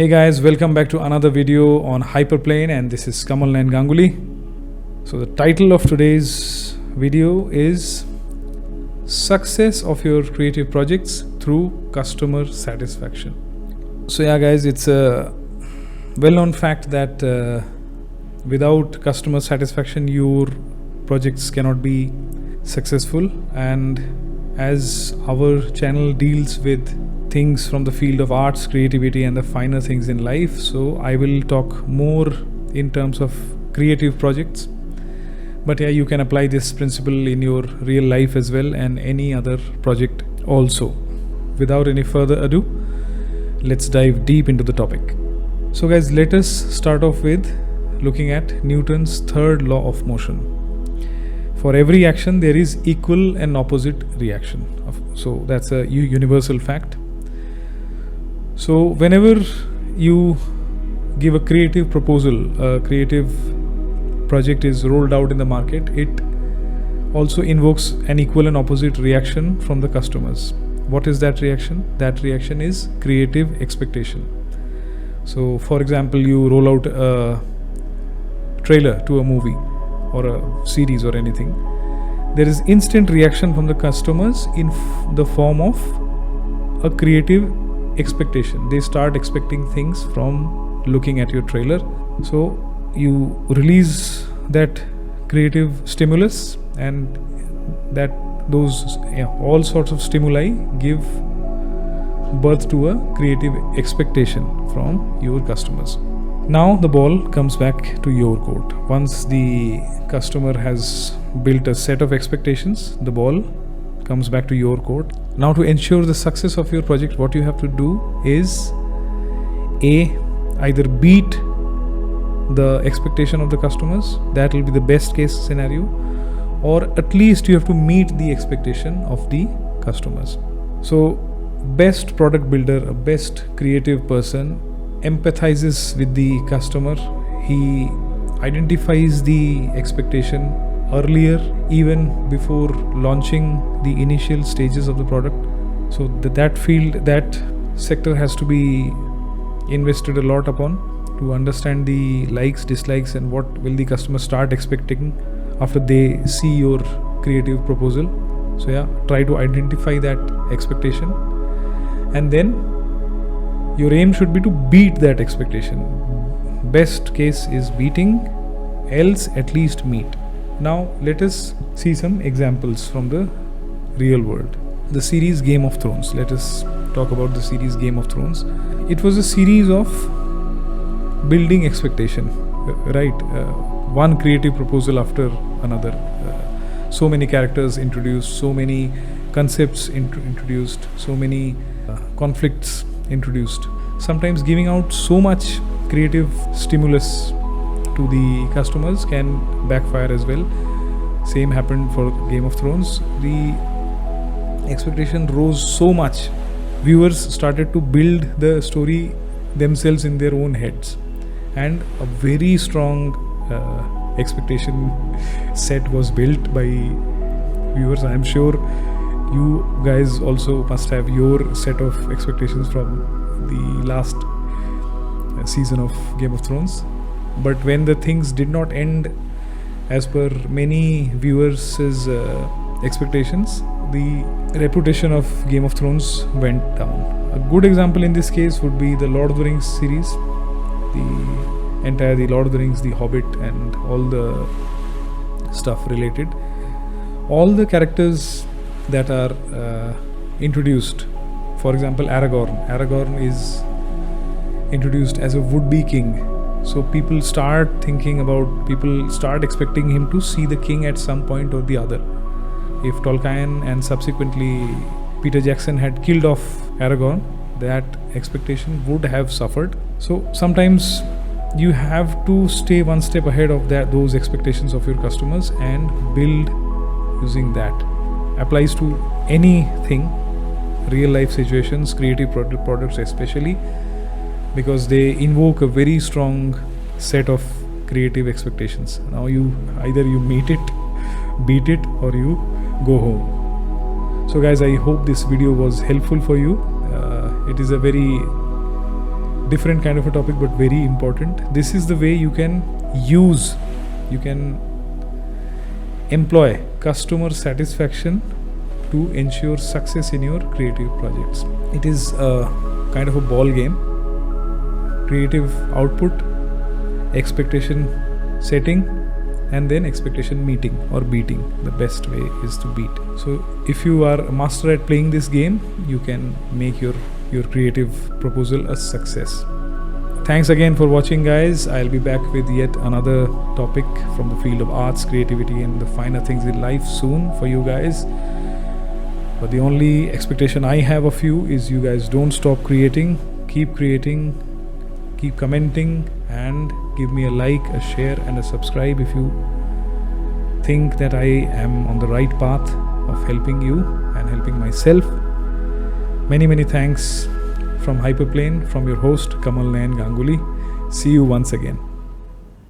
Hey guys, welcome back to another video on Hyperplane, and this is Kamal Nayan Ganguly. So the title of today's video is Success of Your Creative Projects Through Customer Satisfaction. So yeah guys, it's a well-known fact that without customer satisfaction your projects cannot be successful, and as our channel deals with things from the field of arts, creativity and the finer things in life, so I will talk more in terms of creative projects, but yeah, you can apply this principle in your real life as well and any other project also. Without any further ado, let's dive deep into the topic. So guys, let us start off with looking at Newton's third law of motion. For every action there is equal and opposite reaction. So that's a universal fact. So whenever you give a creative proposal, a creative project is rolled out in the market, it also invokes an equal and opposite reaction from the customers. What is that reaction? That reaction is creative expectation. So for example, you roll out a trailer to a movie or a series or anything. There is instant reaction from the customers in the form of a creative expectation. They start expecting things from looking at your trailer. So you release that creative stimulus, and that those all sorts of stimuli give birth to a creative expectation from your customers. Now the ball comes back to your court. Once the customer has built a set of expectations, the ball comes back to your court. Now to ensure the success of your project, what you have to do is either beat the expectation of the customers, that will be the best case scenario, or at least you have to meet the expectation of the customers. So best product builder, a best creative person empathizes with the customer. He identifies the expectation earlier, even before launching the initial stages of the product. So that field, that sector has to be invested a lot upon to understand the likes, dislikes and what will the customer start expecting after they see your creative proposal. So yeah, try to identify that expectation, and then your aim should be to beat that expectation. Best case is beating, else at least meet. Now let us see some examples from the real world. The series Game of Thrones. Let us talk about the series Game of Thrones. It was a series of building expectation, right? One creative proposal after another. So many characters introduced, so many concepts introduced, so many conflicts introduced. Sometimes giving out so much creative stimulus to the customers can backfire as well. Same happened for Game of Thrones. The expectation rose so much, viewers started to build the story themselves in their own heads, and a very strong expectation set was built by viewers. I am sure you guys also must have your set of expectations from the last season of Game of Thrones. But when the things did not end as per many viewers' expectations, the reputation of Game of Thrones went down. A good example in this case would be the Lord of the Rings series. The Lord of the Rings, the Hobbit and all the stuff related. All the characters that are introduced, for example Aragorn is introduced as a would-be king. So people start expecting him to see the king at some point or the other. If Tolkien and subsequently Peter Jackson had killed off Aragorn, that expectation would have suffered. So sometimes you have to stay one step ahead of those expectations of your customers and build using that. Applies to anything, real life situations, creative products especially, because they invoke a very strong set of creative expectations. Now either you meet it, beat it, or you go home. So guys, I hope this video was helpful for you. It is a very different kind of a topic, but very important. This is the way you can employ customer satisfaction to ensure success in your creative projects. It is a kind of a ball game. Creative output, expectation setting, and then expectation meeting or beating. The best way is to beat. So if you are a master at playing this game, you can make your creative proposal a success. Thanks again for watching, guys. I'll be back with yet another topic from the field of arts, creativity, and the finer things in life soon for you guys. But the only expectation I have of you is you guys don't stop creating, keep commenting, and give me a like, a share, and a subscribe if you think that I am on the right path of helping you and helping myself. Many thanks from Hyperplane, from your host Kamal Nayan Ganguly. See you once again.